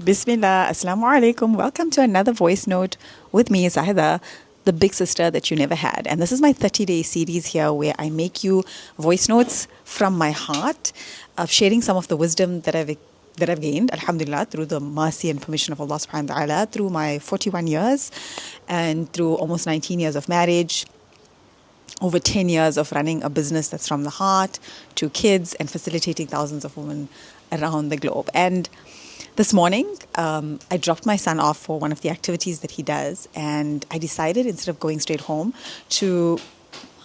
Bismillah, Assalamu alaikum. Welcome to another voice note with me, Zahida, the big sister that you never had. And this is my 30-day series here where I make you voice notes from my heart of sharing some of the wisdom that I've gained, alhamdulillah, through the mercy and permission of Allah subhanahu wa ta'ala, through my 41 years and through almost 19 years of marriage, over 10 years of running a business that's from the heart, to kids, and facilitating thousands of women around the globe. And this morning, I dropped my son off for one of the activities that he does, and I decided instead of going straight home to,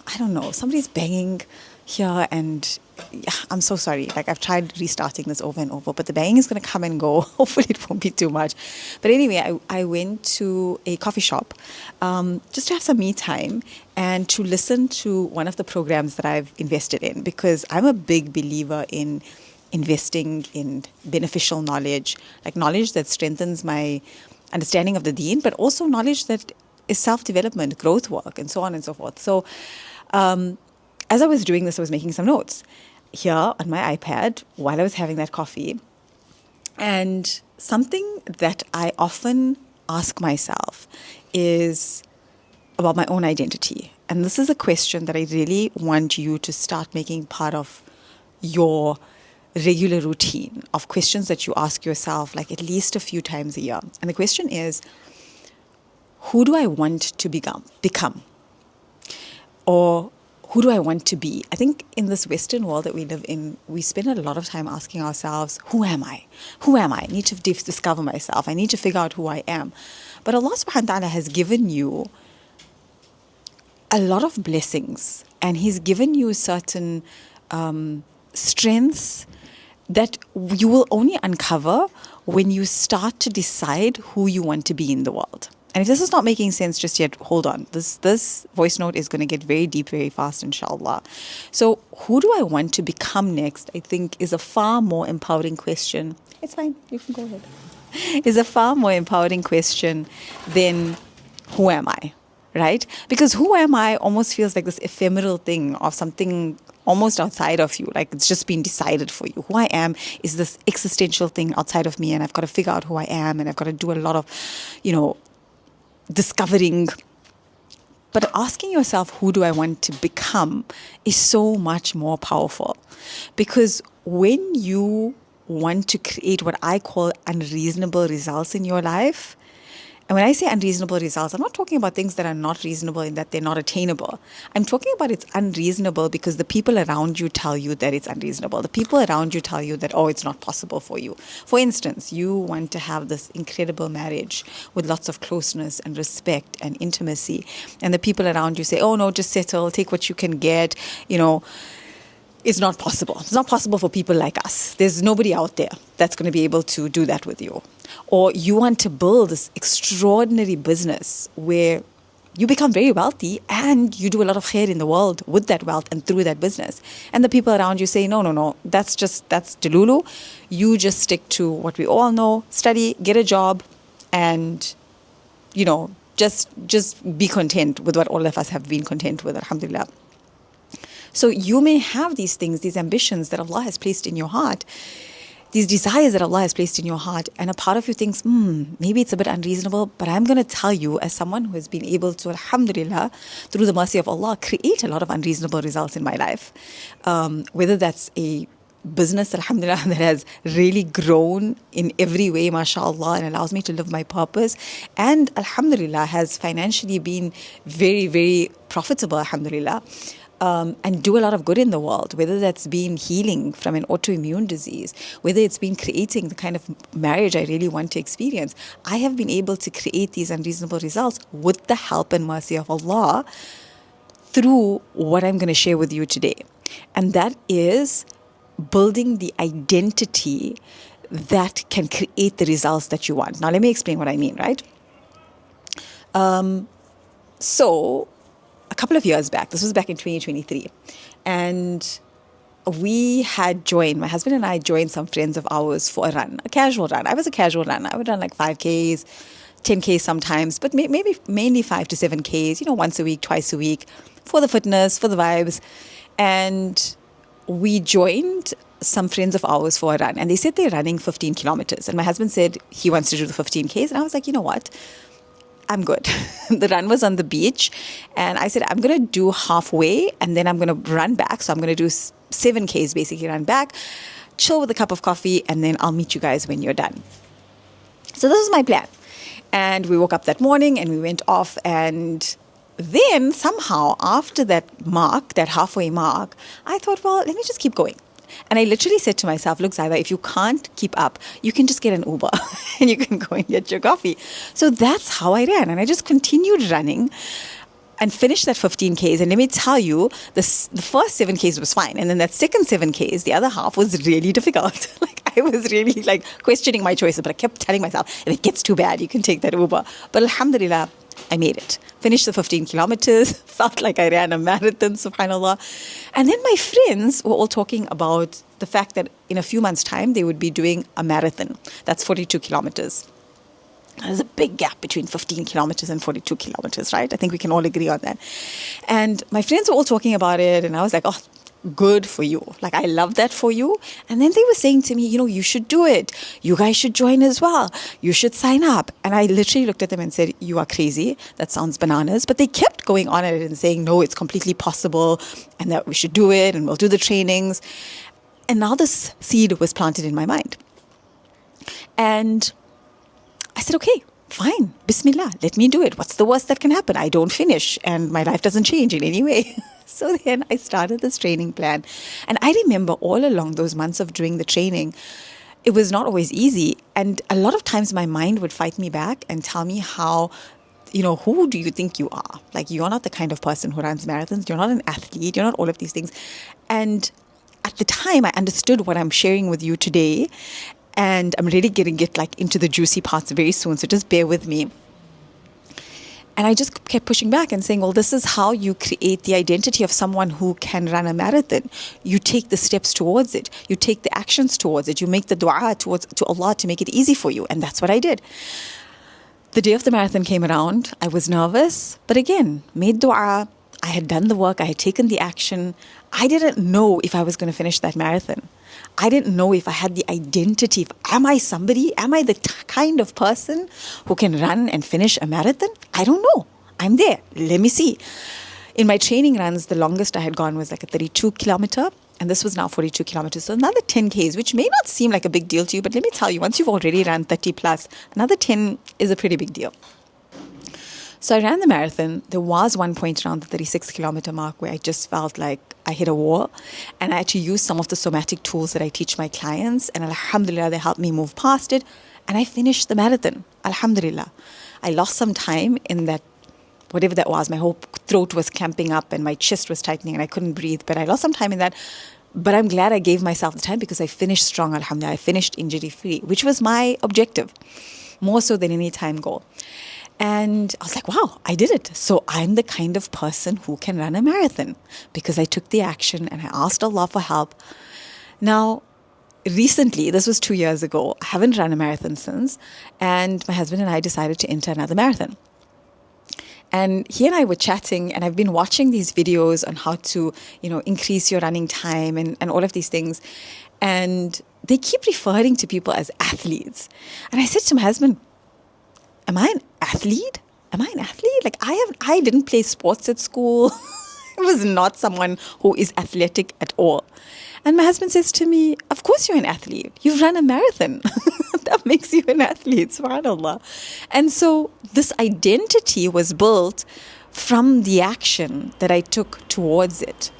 I don't know, somebody's banging here, and yeah, I'm so sorry. Like, I've tried restarting this over and over, but the banging is going to come and go. Hopefully it won't be too much. But anyway, I went to a coffee shop just to have some me time and to listen to one of the programs that I've invested in, because I'm a big believer in investing in beneficial knowledge, like knowledge that strengthens my understanding of the deen, but also knowledge that is self-development, growth work, and so on and so forth. So as I was doing this, I was making some notes here on my iPad while I was having that coffee. And something that I often ask myself is about my own identity. And this is a question that I really want you to start making part of your regular routine of questions that you ask yourself, like at least a few times a year. And the question is, who do I want to become? Or who do I want to be? I think in this Western world that we live in, we spend a lot of time asking ourselves, who am I? Who am I? I need to discover myself. I need to figure out who I am. But Allah subhanahu wa ta'ala has given you a lot of blessings, and He's given you certain strengths that you will only uncover when you start to decide who you want to be in the world. And if this is not making sense just yet, hold on. This voice note is going to get very deep very fast, inshallah. So who do I want to become next, I think, is a far more empowering question. It's fine. You can go ahead. Is a far more empowering question than who am I, right? Because who am I almost feels like this ephemeral thing of something almost outside of you, like it's just been decided for you. Who I am is this existential thing outside of me, and I've got to figure out who I am, and I've got to do a lot of, discovering. But asking yourself, who do I want to become, is so much more powerful. Because when you want to create what I call unreasonable results in your life, and when I say unreasonable results, I'm not talking about things that are not reasonable in that they're not attainable. I'm talking about it's unreasonable because the people around you tell you that it's unreasonable. The people around you tell you that, oh, it's not possible for you. For instance, you want to have this incredible marriage with lots of closeness and respect and intimacy. And the people around you say, oh, no, just settle, take what you can get, It's not possible. It's not possible for people like us. There's nobody out there that's going to be able to do that with you. Or you want to build this extraordinary business where you become very wealthy and you do a lot of khair in the world with that wealth and through that business. And the people around you say, no, that's delulu. You just stick to what we all know, study, get a job, and, just be content with what all of us have been content with, alhamdulillah. So you may have these things, these ambitions that Allah has placed in your heart, these desires that Allah has placed in your heart, and a part of you thinks, maybe it's a bit unreasonable, but I'm going to tell you, as someone who has been able to, alhamdulillah, through the mercy of Allah, create a lot of unreasonable results in my life. Whether that's a business, alhamdulillah, that has really grown in every way, mashallah, and allows me to live my purpose, and alhamdulillah, has financially been very, very profitable, alhamdulillah. And do a lot of good in the world, whether that's been healing from an autoimmune disease, whether it's been creating the kind of marriage I really want to experience. I have been able to create these unreasonable results with the help and mercy of Allah through what I'm going to share with you today. And that is building the identity that can create the results that you want. Now, let me explain what I mean, right? So a couple of years back, this was back in 2023, and we had joined, my husband and I joined some friends of ours for a run, a casual run. I was a casual runner. I would run like 5Ks, 10Ks sometimes, but maybe mainly 5 to 7Ks, once a week, twice a week, for the fitness, for the vibes. And we joined some friends of ours for a run, and they said they're running 15 kilometers. And my husband said he wants to do the 15Ks. And I was like, you know what? I'm good. The run was on the beach, and I said, I'm going to do halfway, and then I'm going to run back. So I'm going to do 7Ks, basically run back, chill with a cup of coffee, and then I'll meet you guys when you're done. So this is my plan. And we woke up that morning and we went off, and then somehow after that mark, that halfway mark, I thought, well, let me just keep going. And I literally said to myself, look, Zaida, if you can't keep up, you can just get an Uber and you can go and get your coffee. So that's how I ran. And I just continued running and finished that 15Ks. And let me tell you, the first 7Ks was fine. And then that second 7Ks, the other half was really difficult. I was really questioning my choices, but I kept telling myself, if it gets too bad, you can take that Uber. But alhamdulillah, I made it. Finished the 15 kilometers, felt like I ran a marathon, subhanAllah. And then my friends were all talking about the fact that in a few months' time, they would be doing a marathon. That's 42 kilometers. There's a big gap between 15 kilometers and 42 kilometers, right? I think we can all agree on that. And my friends were all talking about it, and I was like, oh, good for you. I love that for you. And then they were saying to me, you should do it. You guys should join as well. You should sign up. And I literally looked at them and said, you are crazy. That sounds bananas. But they kept going on at it and saying, no, it's completely possible and that we should do it and we'll do the trainings. And now this seed was planted in my mind. And I said, okay, fine, Bismillah, let me do it. What's the worst that can happen? I don't finish and my life doesn't change in any way. So then I started this training plan. And I remember all along those months of doing the training, it was not always easy. And a lot of times my mind would fight me back and tell me how, who do you think you are? You're not the kind of person who runs marathons. You're not an athlete. You're not all of these things. And at the time, I understood what I'm sharing with you today. And I'm really getting it into the juicy parts very soon. So just bear with me. And I just kept pushing back and saying, well, this is how you create the identity of someone who can run a marathon. You take the steps towards it. You take the actions towards it. You make the dua to Allah to make it easy for you. And that's what I did. The day of the marathon came around. I was nervous, but again, made dua. I had done the work. I had taken the action. I didn't know if I was going to finish that marathon. I didn't know if I had the identity. Am I somebody? Am I the kind of person who can run and finish a marathon? I don't know. I'm there. Let me see. In my training runs, the longest I had gone was a 32 kilometer. And this was now 42 kilometers. So another 10 Ks, which may not seem like a big deal to you. But let me tell you, once you've already run 30 plus, another 10 is a pretty big deal. So I ran the marathon. There was one point around the 36 kilometer mark where I just felt like I hit a wall. And I had to use some of the somatic tools that I teach my clients. And alhamdulillah, they helped me move past it. And I finished the marathon. Alhamdulillah. I lost some time in that, whatever that was. My whole throat was clamping up and my chest was tightening and I couldn't breathe. But I lost some time in that. But I'm glad I gave myself the time because I finished strong, alhamdulillah. I finished injury-free, which was my objective, more so than any time goal. And I was like, wow, I did it. So I'm the kind of person who can run a marathon because I took the action and I asked Allah for help. Now, recently, this was 2 years ago, I haven't run a marathon since. And my husband and I decided to enter another marathon. And he and I were chatting, and I've been watching these videos on how to, increase your running time and all of these things. And they keep referring to people as athletes. And I said to my husband, am I an athlete? Am I an athlete? I didn't play sports at school. I was not someone who is athletic at all. And my husband says to me, of course you're an athlete. You've run a marathon. That makes you an athlete, subhanAllah. And so this identity was built from the action that I took towards it.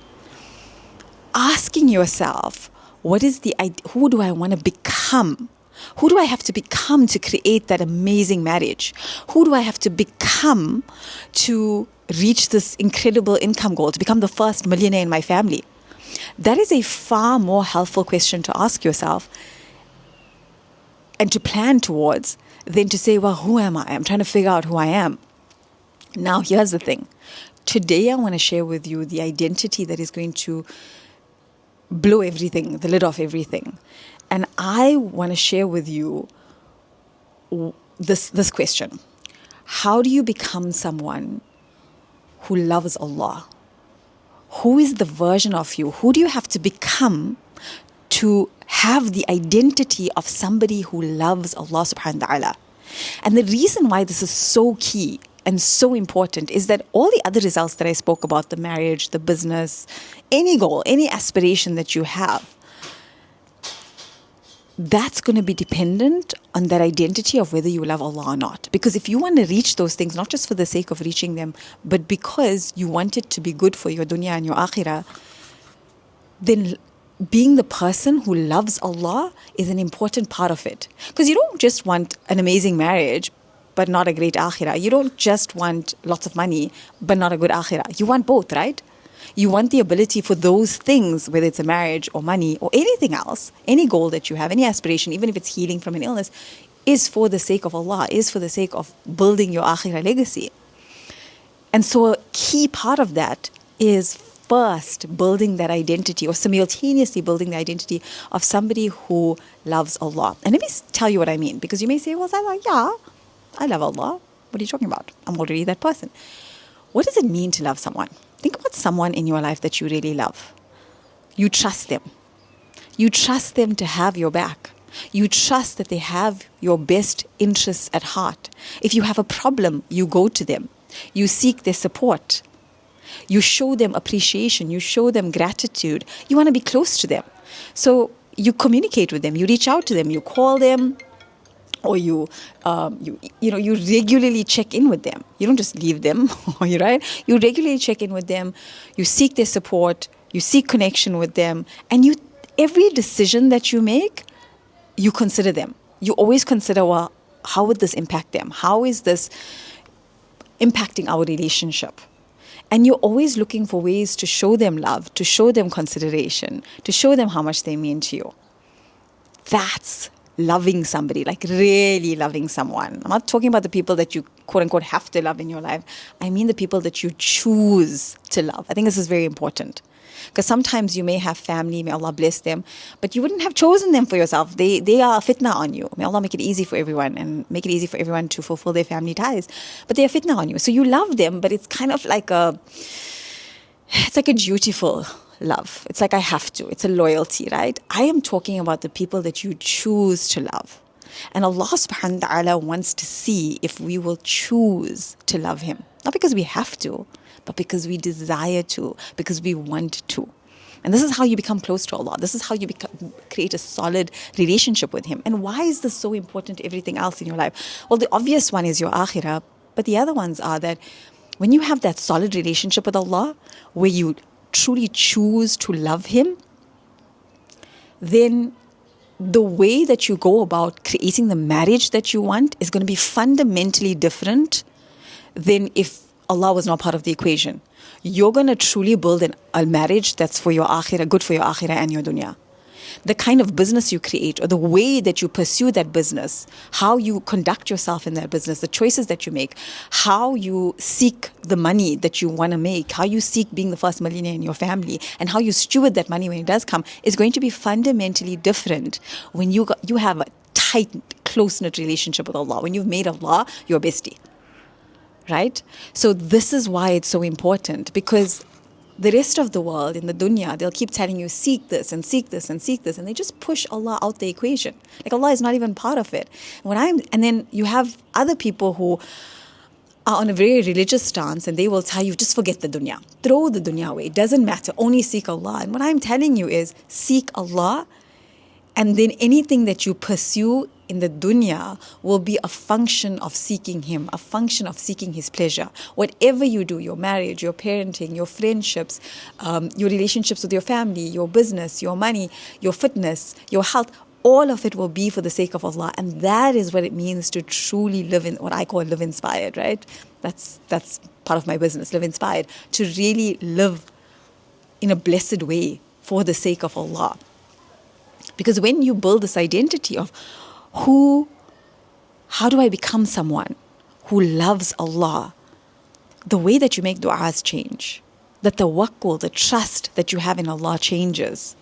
Asking yourself, who do I want to become? Who do I have to become to create that amazing marriage? Who do I have to become to reach this incredible income goal, to become the first millionaire in my family? That is a far more helpful question to ask yourself and to plan towards than to say, well, who am I? I'm trying to figure out who I am. Now, here's the thing. Today, I want to share with you the identity that is going to blow everything, the lid off everything. And I want to share with you this question. How do you become someone who loves Allah? Who is the version of you? Who do you have to become to have the identity of somebody who loves Allah subhanahu wa ta'ala. And the reason why this is so key and so important is that all the other results that I spoke about, the marriage, the business, any goal, any aspiration that you have, that's going to be dependent on that identity of whether you love Allah or not. Because if you want to reach those things, not just for the sake of reaching them, but because you want it to be good for your dunya and your akhirah, then being the person who loves Allah is an important part of it. Because you don't just want an amazing marriage, but not a great akhirah. You don't just want lots of money, but not a good akhirah. You want both, right? You want the ability for those things, whether it's a marriage or money or anything else, any goal that you have, any aspiration, even if it's healing from an illness, is for the sake of Allah, is for the sake of building your akhirah legacy. And so a key part of that is first building that identity, or simultaneously building the identity of somebody who loves Allah. And let me tell you what I mean, because you may say, well, Zahida, yeah, I love Allah. What are you talking about? I'm already that person. What does it mean to love someone? Think about someone in your life that you really love. You trust them. You trust them to have your back. You trust that they have your best interests at heart. If you have a problem, you go to them. You seek their support. You show them appreciation. You show them gratitude. You want to be close to them. So you communicate with them. You reach out to them. You call them. Or you regularly check in with them. You don't just leave them, right? You regularly check in with them. You seek their support. You seek connection with them. And every decision that you make, you consider them. You always consider, well, how would this impact them? How is this impacting our relationship? And you're always looking for ways to show them love, to show them consideration, to show them how much they mean to you. That's loving somebody, like really loving someone. I'm not talking about the people that you quote unquote have to love in your life. I mean the people that you choose to love. I think this is very important. Because sometimes you may have family, may Allah bless them, but you wouldn't have chosen them for yourself. They are a fitna on you. May Allah make it easy for everyone and make it easy for everyone to fulfill their family ties. But they are fitna on you. So you love them, but it's kind of like a dutiful love. It's like I have to. It's a loyalty, right? I am talking about the people that you choose to love. And Allah subhanahu wa ta'ala wants to see if we will choose to love Him. Not because we have to, but because we desire to, because we want to. And this is how you become close to Allah. This is how you create a solid relationship with Him. And why is this so important to everything else in your life? Well, the obvious one is your akhirah, but the other ones are that when you have that solid relationship with Allah, where you truly choose to love Him, then the way that you go about creating the marriage that you want is going to be fundamentally different than if Allah was not part of the equation. You're going to truly build a marriage that's for your akhirah, good for your akhirah and your dunya. The kind of business you create, or the way that you pursue that business, how you conduct yourself in that business, the choices that you make, how you seek the money that you want to make, how you seek being the first millionaire in your family, and how you steward that money when it does come, is going to be fundamentally different when you have a tight, close-knit relationship with Allah, when you've made Allah your bestie. Right? So this is why it's so important, because the rest of the world in the dunya, they'll keep telling you, seek this and seek this and seek this, and they just push Allah out the equation. Like Allah is not even part of it. And then you have other people who are on a very religious stance, and they will tell you, just forget the dunya. Throw the dunya away. It doesn't matter. Only seek Allah. And what I'm telling you is, seek Allah, and then anything that you pursue in the dunya will be a function of seeking Him, a function of seeking His pleasure. Whatever you do, your marriage, your parenting, your friendships, your relationships with your family, your business, your money, your fitness, your health, all of it will be for the sake of Allah. And that is what it means to truly live in what I call live inspired, right? That's part of my business, live inspired, to really live in a blessed way for the sake of Allah. Because when you build this identity of how do I become someone who loves Allah, the way that you make du'as change. That the tawakkul, the trust that you have in Allah changes.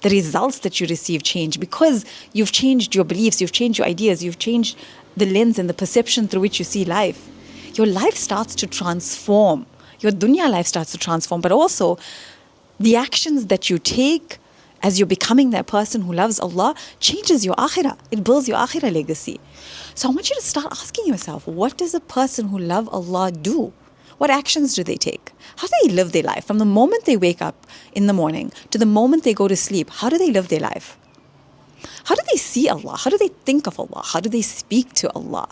The results that you receive change because you've changed your beliefs, you've changed your ideas, you've changed the lens and the perception through which you see life. Your life starts to transform. Your dunya life starts to transform, but also the actions that you take as you're becoming that person who loves Allah, changes your akhirah. It builds your akhirah legacy. So I want you to start asking yourself, what does a person who loves Allah do? What actions do they take? How do they live their life? From the moment they wake up in the morning to the moment they go to sleep, how do they live their life? How do they see Allah? How do they think of Allah? How do they speak to Allah?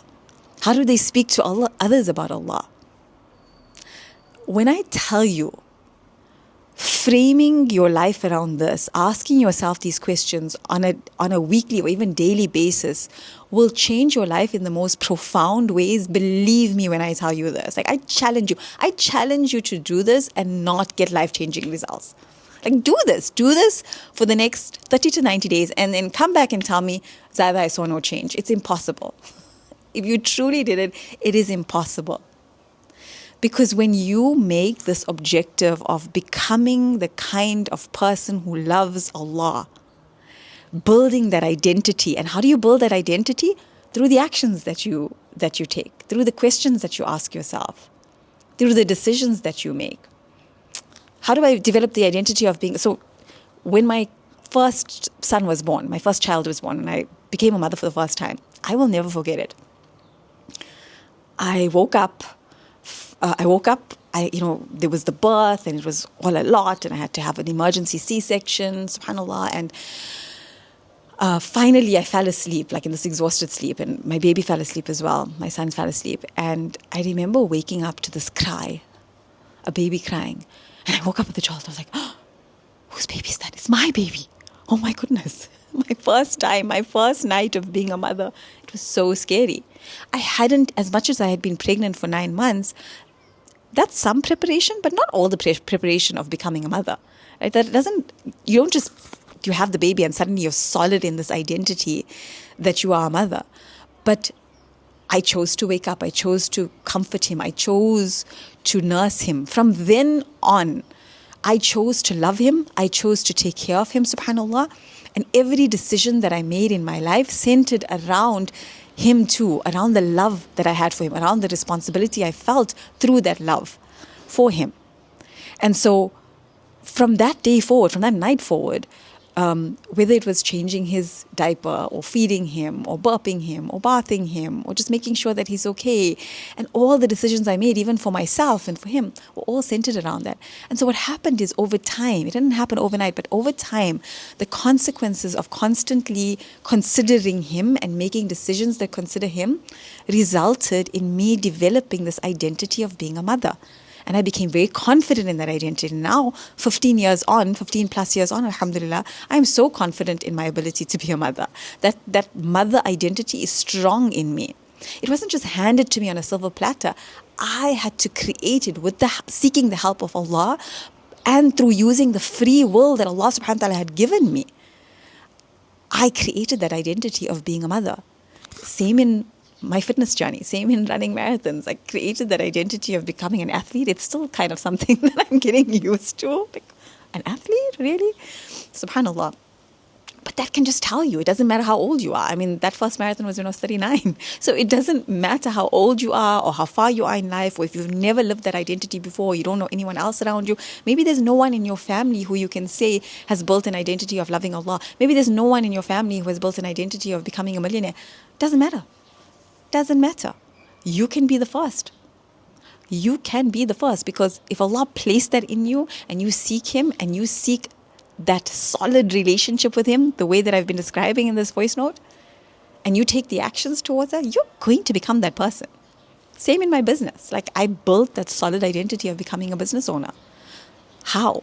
How do they speak to Allah, others about Allah? When I tell you, framing your life around this, asking yourself these questions on a weekly or even daily basis will change your life in the most profound ways. Believe me when I tell you this. Like, I challenge you to do this and not get life-changing results. Like, do this for the next 30 to 90 days and then come back and tell me, Zahida, I saw no change. It's impossible. If you truly did it, it is impossible. Because when you make this objective of becoming the kind of person who loves Allah, building that identity, and how do you build that identity? Through the actions that you take, through the questions that you ask yourself, through the decisions that you make. How do I develop the identity of being? So when my first son was born, my first child was born, and I became a mother for the first time, I will never forget it. I woke up, there was the birth and it was all a lot and I had to have an emergency C-section, subhanAllah. And finally I fell asleep, like in this exhausted sleep, and my baby fell asleep as well. My son fell asleep. And I remember waking up to this cry, a baby crying. And I woke up with the child. I was like, oh, whose baby is that? It's my baby. Oh my goodness. My first night of being a mother. It was so scary. I hadn't, as much as I had been pregnant for 9 months, that's some preparation, but not all the preparation of becoming a mother. Right? You have the baby and suddenly you're solid in this identity that you are a mother. But I chose to wake up. I chose to comfort him. I chose to nurse him. From then on, I chose to love him. I chose to take care of him, subhanAllah. And every decision that I made in my life centered around him too, around the love that I had for him, around the responsibility I felt through that love for him. And so from that day forward, from that night forward, whether it was changing his diaper or feeding him or burping him or bathing him or just making sure that he's okay, and all the decisions I made, even for myself and for him, were all centered around that. And so what happened is, over time, it didn't happen overnight, but over time, the consequences of constantly considering him and making decisions that consider him resulted in me developing this identity of being a mother. And I became very confident in that identity. Now, 15 plus years on, alhamdulillah, I'm so confident in my ability to be a mother. That mother identity is strong in me. It wasn't just handed to me on a silver platter. I had to create it with seeking the help of Allah and through using the free will that Allah subhanahu wa ta'ala had given me. I created that identity of being a mother. Same in my fitness journey, same in running marathons. I created that identity of becoming an athlete. It's still kind of something that I'm getting used to. Like, an athlete? Really? SubhanAllah. But that can just tell you, it doesn't matter how old you are. I mean, that first marathon was when I was 39. So it doesn't matter how old you are or how far you are in life, or if you've never lived that identity before, you don't know anyone else around you. Maybe there's no one in your family who you can say has built an identity of loving Allah. Maybe there's no one in your family who has built an identity of becoming a millionaire. Doesn't matter. Doesn't matter. You can be the first. You can be the first, because if Allah placed that in you and you seek Him and you seek that solid relationship with Him, the way that I've been describing in this voice note, and you take the actions towards that, you're going to become that person. Same in my business. Like, I built that solid identity of becoming a business owner. How?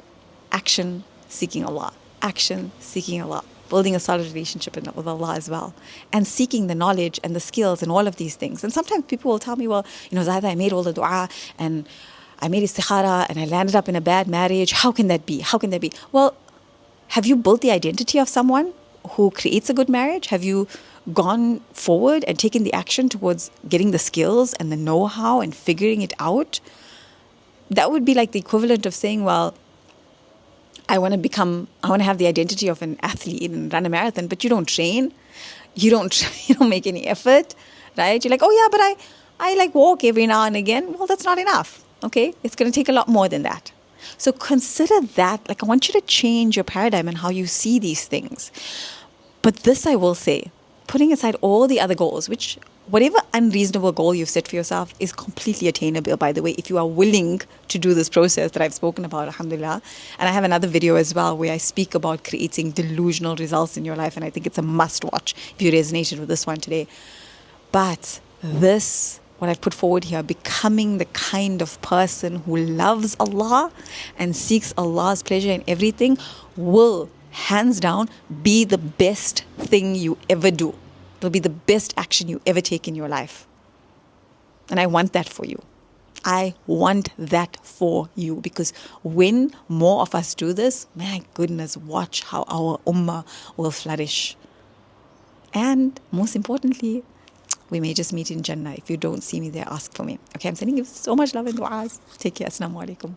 Action, seeking Allah. Action, seeking Allah. Building a solid relationship with Allah as well, and seeking the knowledge and the skills and all of these things. And sometimes people will tell me, well, Zahida, I made all the dua and I made istikhara and I landed up in a bad marriage. How can that be? How can that be? Well, have you built the identity of someone who creates a good marriage? Have you gone forward and taken the action towards getting the skills and the know-how and figuring it out? That would be like the equivalent of saying, well, I want to have the identity of an athlete and run a marathon, but you don't train. You don't make any effort, right? You're like, oh yeah, but I like walk every now and again. Well, that's not enough, okay? It's going to take a lot more than that. So consider that. Like, I want you to change your paradigm and how you see these things. But this I will say, putting aside all the other goals, which whatever unreasonable goal you've set for yourself is completely attainable, by the way, if you are willing to do this process that I've spoken about, alhamdulillah. And I have another video as well where I speak about creating delusional results in your life. And I think it's a must watch if you resonated with this one today. But this, what I've put forward here, becoming the kind of person who loves Allah and seeks Allah's pleasure in everything, will hands down be the best thing you ever do. It'll be the best action you ever take in your life. And I want that for you. I want that for you, because when more of us do this, my goodness, watch how our ummah will flourish. And most importantly, we may just meet in Jannah. If you don't see me there, ask for me. Okay, I'm sending you so much love and du'as. Take care. Assalamu alaikum.